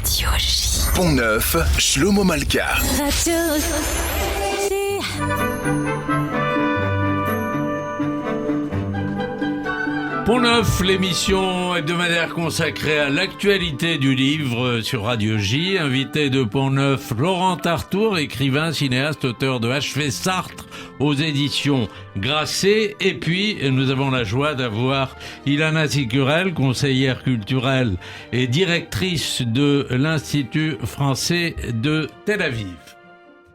Radio J. Pont-Neuf, Shlomo Malka. Radio J. Pont-Neuf, l'émission hebdomadaire consacrée à l'actualité du livre sur Radio J. Invité de Pont-Neuf, Laurent Tartour, écrivain, cinéaste, auteur de Achever Sartre aux éditions Grasset. Et puis, nous avons la joie d'avoir Ilana Sicurel, conseillère culturelle et directrice de l'Institut français de Tel Aviv.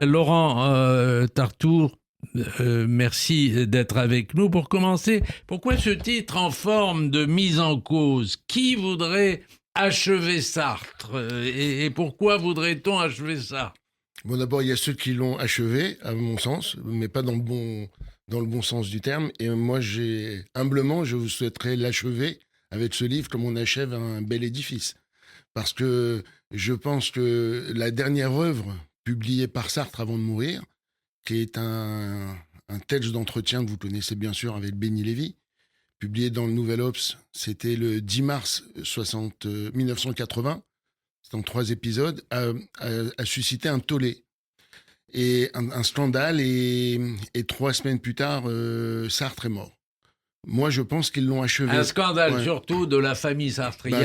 Laurent Tartour, merci d'être avec nous. Pour commencer, pourquoi ce titre en forme de mise en cause? Qui voudrait achever Sartre? Et pourquoi voudrait-on achever Sartre? Bon, d'abord, il y a ceux qui l'ont achevé, à mon sens, mais pas dans le bon sens du terme. Et moi, humblement, je vous souhaiterais l'achever avec ce livre comme on achève un bel édifice. Parce que je pense que la dernière œuvre publiée par Sartre avant de mourir, qui est un texte d'entretien que vous connaissez bien sûr avec Benny Lévy, publié dans le Nouvel Obs, c'était le 10 mars 1980, c'est en 3 épisodes, a suscité un tollé et un scandale, et 3 semaines plus tard, Sartre est mort. Moi, je pense qu'ils l'ont achevé. Un scandale, ouais. Surtout de la famille sartrienne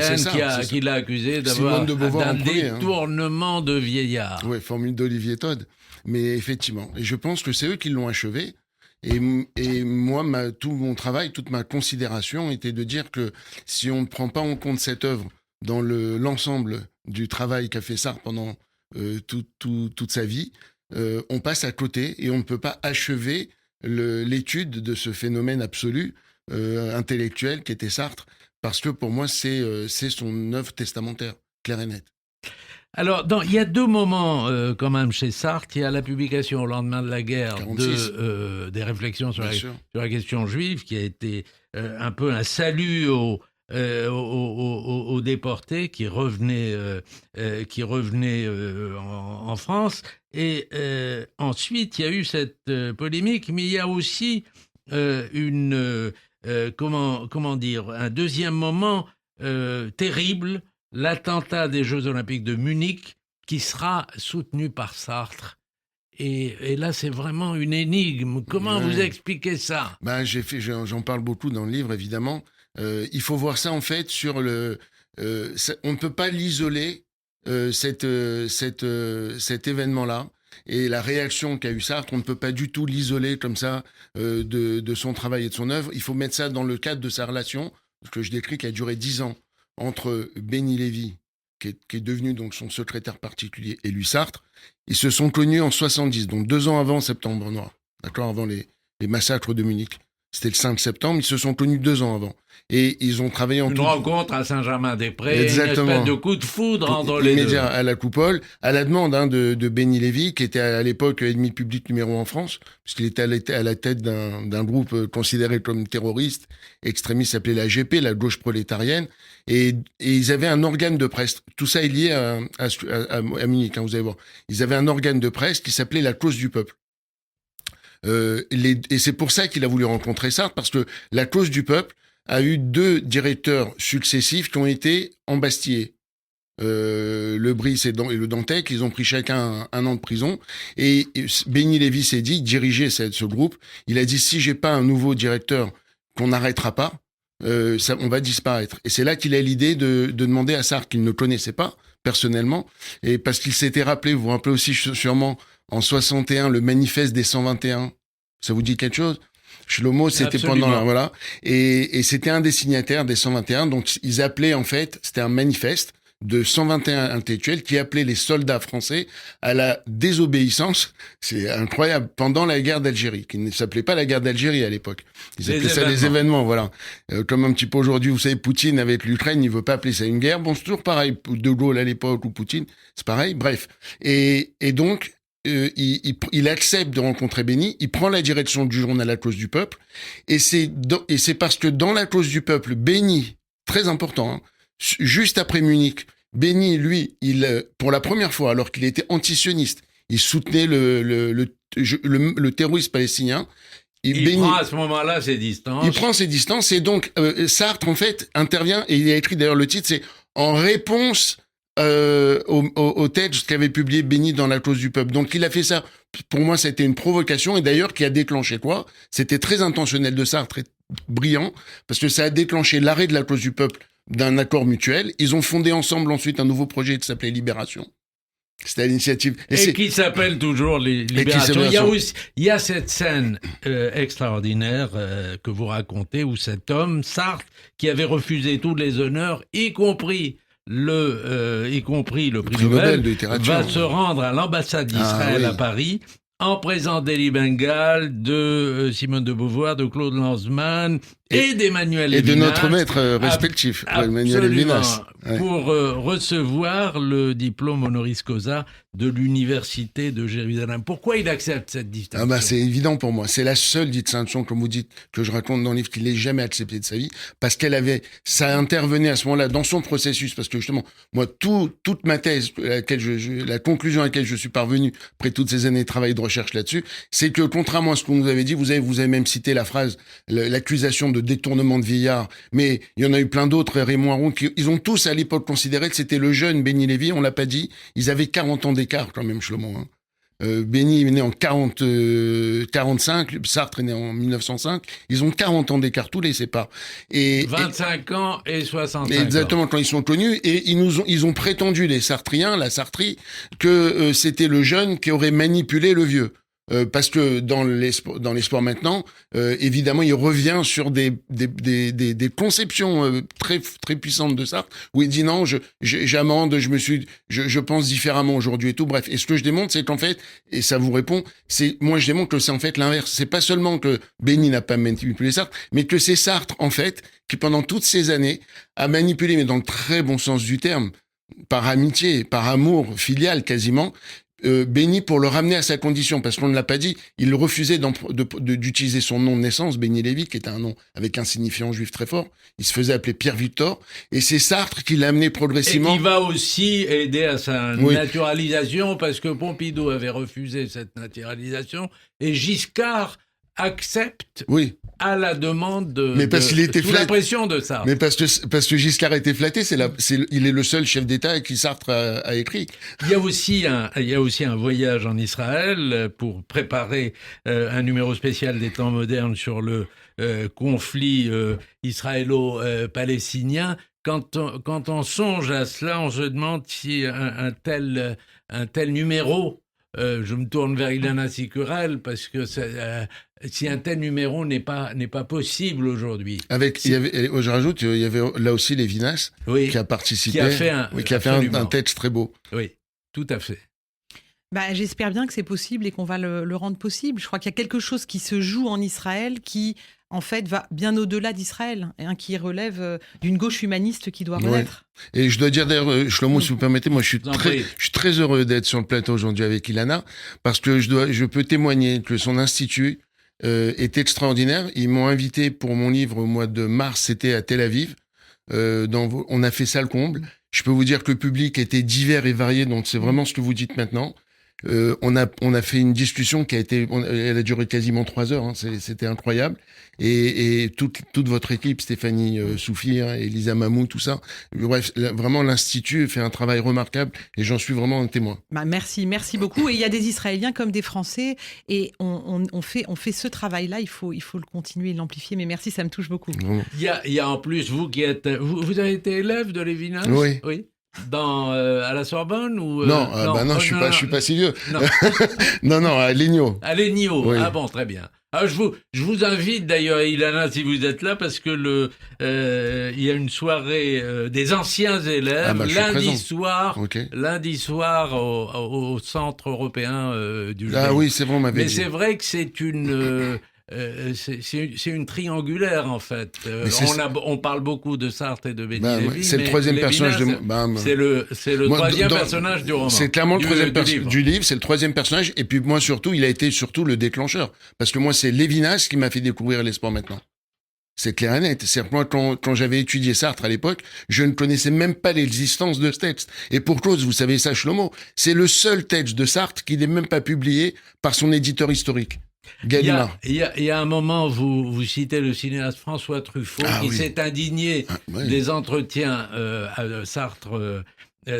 qui l'a accusé d'avoir un détournement de vieillard. Oui, formule d'Olivier Todd. Mais effectivement, et je pense que c'est eux qui l'ont achevé. Et moi, tout mon travail, toute ma considération était de dire que si on ne prend pas en compte cette œuvre dans l'ensemble du travail qu'a fait Sartre pendant toute sa vie, on passe à côté et on ne peut pas achever l'étude de ce phénomène absolu intellectuel qu'était Sartre, parce que pour moi, c'est son œuvre testamentaire, claire et nette. Alors, il y a 2 moments quand même chez Sartre. Il y a la publication au lendemain de la guerre des réflexions sur la question juive, qui a été un peu un salut aux déportés qui revenaient en France. Et ensuite, il y a eu cette polémique, mais il y a aussi comment dire, un deuxième moment terrible, l'attentat des Jeux Olympiques de Munich, qui sera soutenu par Sartre. Et là, c'est vraiment une énigme. Comment vous expliquez ça? J'en parle beaucoup dans le livre, évidemment. Il faut voir ça, en fait, sur on ne peut pas l'isoler, cet événement-là. Et la réaction qu'a eu Sartre, on ne peut pas du tout l'isoler comme ça de son travail et de son œuvre. Il faut mettre ça dans le cadre de sa relation, que je décris, qui a duré 10 ans, entre Benny Lévy, qui est devenu donc son secrétaire particulier, et lui, Sartre. Ils se sont connus en 70, donc 2 ans avant Septembre Noir, d'accord, avant les massacres de Munich. C'était le 5 septembre, ils se sont connus 2 ans avant. Et ils ont travaillé en rencontre à Saint-Germain-des-Prés, une espèce de coup de foudre entre les deux. À la coupole, à la demande de Benny Lévy, qui était à l'époque ennemi public numéro 1 en France, puisqu'il était à la tête d'un groupe considéré comme terroriste, extrémiste, s'appelait la GP, la gauche prolétarienne, et ils avaient un organe de presse. Tout ça est lié à Munich, vous allez voir. Ils avaient un organe de presse qui s'appelait la Cause du peuple. Et c'est pour ça qu'il a voulu rencontrer Sartre, parce que la Cause du peuple a eu 2 directeurs successifs qui ont été embastillés. Le Brice et le Dantec, ils ont pris chacun un an de prison. Et Benny Lévy s'est dit, diriger ce groupe, il a dit, si j'ai pas un nouveau directeur qu'on n'arrêtera pas, on va disparaître. Et c'est là qu'il a l'idée de demander à Sartre, qu'il ne connaissait pas personnellement, et parce qu'il s'était rappelé, vous vous rappelez aussi sûrement, en 61, le manifeste des 121. Ça vous dit quelque chose? Shlomo, c'était Absolument. voilà. Et c'était un des signataires des 121. Donc, ils appelaient, en fait, c'était un manifeste de 121 intellectuels qui appelaient les soldats français à la désobéissance. C'est incroyable. Pendant la guerre d'Algérie, qui ne s'appelait pas la guerre d'Algérie à l'époque. Ils appelaient ça les événements, voilà. Comme un petit peu aujourd'hui, vous savez, Poutine avec l'Ukraine, il veut pas appeler ça une guerre. Bon, c'est toujours pareil. De Gaulle à l'époque ou Poutine, c'est pareil. Bref. Et donc, il accepte de rencontrer Benny, il prend la direction du journal La Cause du Peuple, et c'est parce que dans La Cause du Peuple, Benny, très important, juste après Munich, Benny, lui, pour la première fois, alors qu'il était antisioniste, il soutenait le terrorisme palestinien. Il prend à ce moment-là ses distances. Il prend ses distances, et donc Sartre, en fait, intervient, et il a écrit d'ailleurs le titre, c'est « En réponse au texte qu'avait publié Béni dans La clause du peuple. Donc il a fait ça. Pour moi, c'était une provocation, et d'ailleurs qui a déclenché quoi? C'était très intentionnel de Sartre, très brillant, parce que ça a déclenché l'arrêt de La clause du peuple d'un accord mutuel. Ils ont fondé ensemble ensuite un nouveau projet qui s'appelait Libération. C'était à l'initiative. Et qui s'appelle toujours Libération. Il y a cette scène extraordinaire que vous racontez, où cet homme, Sartre, qui avait refusé tous les honneurs, y compris le prix Nobel de littérature, va se rendre à l'ambassade d'Israël à Paris, en présence d'Elie Bengal, de Simone de Beauvoir, de Claude Lanzmann et d'Emmanuel Levinas. Et de notre maître respectif, Emmanuel Levinas. Pour recevoir le diplôme honoris causa de l'université de Jérusalem. Pourquoi il accepte cette distinction? C'est évident pour moi. C'est la seule distinction, comme vous dites, que je raconte dans le livre, qu'il n'ait jamais accepté de sa vie, parce ça intervenait à ce moment-là dans son processus, parce que justement, moi, toute ma thèse, la conclusion à laquelle je suis parvenu, après toutes ces années de travail et de recherche là-dessus, c'est que, contrairement à ce qu'on nous avait dit, vous avez même cité la phrase, l'accusation de détournement de vieillard, mais il y en a eu plein d'autres, Raymond Aron, ils ont tous à l'époque considéré que c'était le jeune Béni Lévy, on l'a pas dit, ils avaient 40 ans d'écart quand même, Shlomo. Béni est né en 45, Sartre est né en 1905, ils ont 40 ans d'écart, tous les séparent. 25 ans et 65 ans. Exactement, quand ils sont connus, et ils ont prétendu, les Sartriens, la Sartrie, que c'était le jeune qui aurait manipulé le vieux. Parce que dans les sports maintenant, évidemment, il revient sur des conceptions très très puissantes de Sartre, où il dit non, j'amende, je pense différemment aujourd'hui et tout. Bref, et ce que je démontre, c'est qu'en fait, et ça vous répond, moi je démontre que c'est en fait l'inverse. C'est pas seulement que Béni n'a pas manipulé Sartre, mais que c'est Sartre en fait qui pendant toutes ces années a manipulé, mais dans le très bon sens du terme, par amitié, par amour filial quasiment, Béni pour le ramener à sa condition, parce qu'on ne l'a pas dit, il refusait d'utiliser son nom de naissance, Béni Lévy, qui était un nom avec un signifiant juif très fort. Il se faisait appeler Pierre Victor, et c'est Sartre qui l'a amené progressivement. Et qui va aussi aider à sa naturalisation, parce que Pompidou avait refusé cette naturalisation, et Giscard accepte à la demande sous la pression de Sartre. Mais parce que Giscard était flatté, il est le seul chef d'État à qui Sartre a écrit. Il y a aussi un voyage en Israël pour préparer un numéro spécial des temps modernes sur le conflit israélo-palestinien. Quand on songe à cela, on se demande si un tel numéro, je me tourne vers Ilana Sicurel, parce que si un tel numéro n'est pas possible aujourd'hui. Je rajoute, il y avait là aussi Levinas qui a participé, qui a fait un texte très beau. Oui, tout à fait. J'espère bien que c'est possible et qu'on va le rendre possible. Je crois qu'il y a quelque chose qui se joue en Israël qui, en fait, va bien au-delà d'Israël, qui relève d'une gauche humaniste qui doit renaître. Et je dois dire d'ailleurs, Shlomo, si vous permettez, moi je suis très heureux d'être sur le plateau aujourd'hui avec Ilana, parce que je peux témoigner que son institut est extraordinaire. Ils m'ont invité pour mon livre au mois de mars, c'était à Tel Aviv. On a fait ça le comble. Je peux vous dire que le public était divers et varié, donc c'est vraiment ce que vous dites maintenant. On a fait une discussion elle a duré quasiment 3 heures, c'était incroyable. Et toute votre équipe, Stéphanie Soufi, Elisa Mamou, tout ça. Bref, vraiment l'Institut fait un travail remarquable et j'en suis vraiment un témoin. Merci beaucoup. Et il y a des Israéliens comme des Français et on fait ce travail-là. Il faut le continuer, l'amplifier. Mais merci, ça me touche beaucoup. Vraiment. Il y a en plus vous qui êtes, vous avez été élève de Levinas. Oui. À la Sorbonne ou non, je suis pas si vieux. Non, à l'ENIO. À l'ENIO. Oui. Ah bon, très bien. Je vous invite d'ailleurs, Ilana, si vous êtes là, parce que il y a une soirée des anciens élèves lundi soir au Centre européen du judaïsme. Ah oui, c'est bon, on m'avait dit. Mais c'est vrai que c'est une c'est une triangulaire en fait. On parle beaucoup de Sartre et de Béni Lévy, c'est le troisième personnage c'est le troisième personnage du roman. C'est clairement le troisième personnage du livre, c'est le troisième personnage. Et puis moi surtout, il a été surtout le déclencheur, parce que moi c'est Levinas qui m'a fait découvrir les sports maintenant. C'est clair et net. C'est-à-dire que moi, quand j'avais étudié Sartre à l'époque, je ne connaissais même pas l'existence de ce texte. Et pour cause, vous savez ça, Shlomo, c'est le seul texte de Sartre qui n'est même pas publié par son éditeur historique. Gallimard. Il y a un moment, vous citez le cinéaste François Truffaut, qui s'est indigné des entretiens à Sartre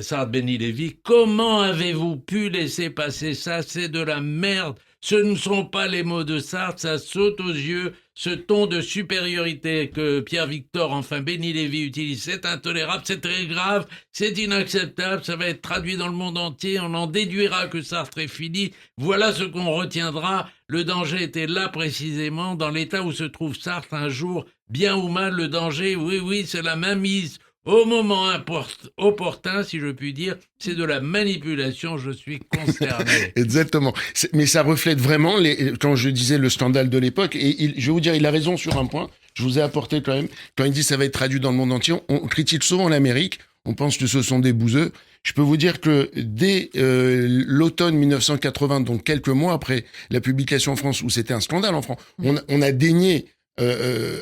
Sartre, Béni Lévy, comment avez-vous pu laisser passer ça? C'est de la merde. Ce ne sont pas les mots de Sartre, ça saute aux yeux. Ce ton de supériorité que Pierre-Victor, enfin Béni Lévy utilise, c'est intolérable, c'est très grave, c'est inacceptable, ça va être traduit dans le monde entier, on en déduira que Sartre est fini. Voilà ce qu'on retiendra. Le danger était là précisément, dans l'état où se trouve Sartre un jour, bien ou mal, le danger, oui, c'est la mainmise. Au moment opportun, si je puis dire, c'est de la manipulation, je suis concerné. Exactement. Mais ça reflète vraiment, quand je disais le scandale de l'époque, et je vais vous dire, il a raison sur un point, je vous ai apporté quand même, quand il dit ça va être traduit dans le monde entier, on critique souvent l'Amérique, on pense que ce sont des bouseux. Je peux vous dire que dès l'automne 1980, donc quelques mois après la publication en France, où c'était un scandale en France, on a dénié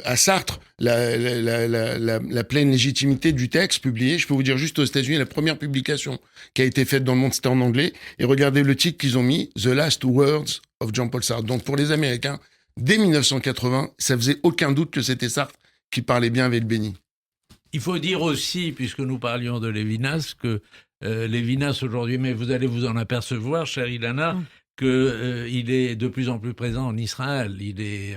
à Sartre la pleine légitimité du texte publié. Je peux vous dire juste aux États-Unis, la première publication qui a été faite dans le monde, c'était en anglais. Et regardez le titre qu'ils ont mis, The Last Words of Jean-Paul Sartre. Donc pour les Américains, dès 1980, ça faisait aucun doute que c'était Sartre qui parlait bien avec Béni. Il faut dire aussi, puisque nous parlions de Lévinas, que Lévinas aujourd'hui, mais vous allez vous en apercevoir, chère Ilana, qu'il est de plus en plus présent en Israël. Il est,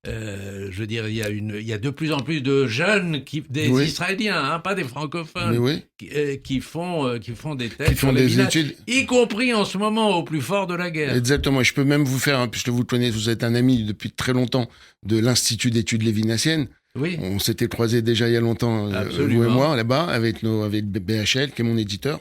je veux dire, il y a de plus en plus de jeunes, des Israéliens, pas des francophones, qui font des textes, qui font des études, y compris en ce moment au plus fort de la guerre. Exactement. Je peux même vous faire, puisque vous le connaissez, vous êtes un ami depuis très longtemps de l'Institut d'études lévinassiennes. Oui. On s'était croisés déjà il y a longtemps, vous et moi, là-bas, avec BHL, qui est mon éditeur,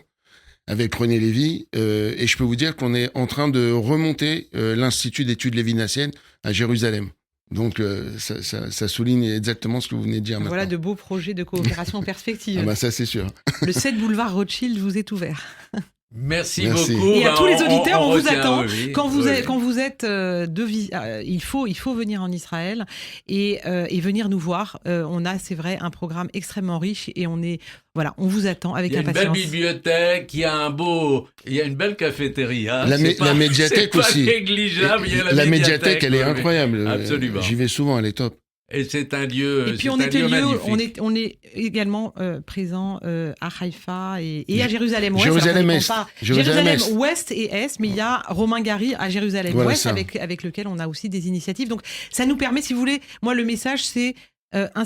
avec René Lévy, et je peux vous dire qu'on est en train de remonter l'Institut d'études lévinassiennes à Jérusalem. Donc, ça souligne exactement ce que vous venez de dire maintenant. Voilà de beaux projets de coopération en perspective. Ah bah ça, c'est sûr. Le 7 boulevard Rothschild vous est ouvert. Merci beaucoup. Et à tous les auditeurs, on vous retient, attend. Oui. Quand vous êtes il faut venir en Israël et venir nous voir. On a, c'est vrai, un programme extrêmement riche et on vous attend avec impatience. Il y a une belle bibliothèque, il y a une belle cafétéria. La médiathèque aussi. C'est pas négligeable. Il y a la médiathèque, elle est incroyable. Absolument. J'y vais souvent, elle est top. Et c'est un lieu. Et puis on est également présent à Haïfa et à Jérusalem Ouest. Jérusalem Ouest et Est, mais il y a Romain Gary à Jérusalem Ouest avec lequel on a aussi des initiatives. Donc ça nous permet, si vous voulez, moi le message c'est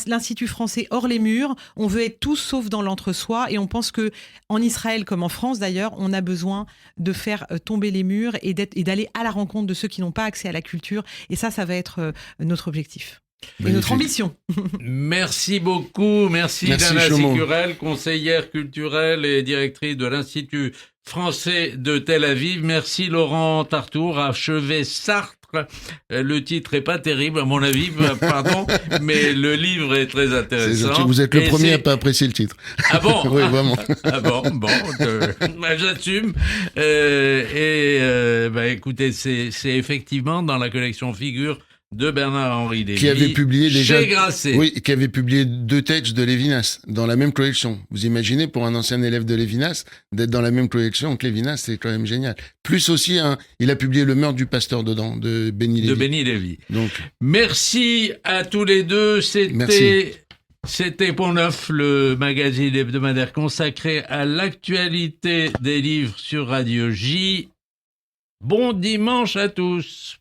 l'Institut français hors les murs. On veut être tous sauf dans l'entre-soi et on pense que en Israël comme en France d'ailleurs, on a besoin de faire tomber les murs et d'aller à la rencontre de ceux qui n'ont pas accès à la culture. Et ça va être notre objectif. Et notre ambition. Merci beaucoup. Merci Dana Sicurel, conseillère culturelle et directrice de l'Institut français de Tel Aviv. Merci Laurent Tartour, achevé Sartre. Le titre est pas terrible à mon avis, pardon, mais le livre est très intéressant. Vous êtes le premier à pas apprécier le titre. Ah bon? Oui, vraiment. Ah bon, j'assume. Écoutez, c'est effectivement dans la collection Figures de Bernard-Henri Lévy, qui avait publié déjà, chez Grasset. oui, qui avait publié 2 textes de Lévinas dans la même collection. Vous imaginez pour un ancien élève de Lévinas d'être dans la même collection que Lévinas, c'est quand même génial. Plus aussi, il a publié Le meurtre du pasteur dedans de Béni Lévy. De Béni Lévy. Donc, merci à tous les deux. C'était Pont Neuf, le magazine hebdomadaire consacré à l'actualité des livres sur Radio J. Bon dimanche à tous.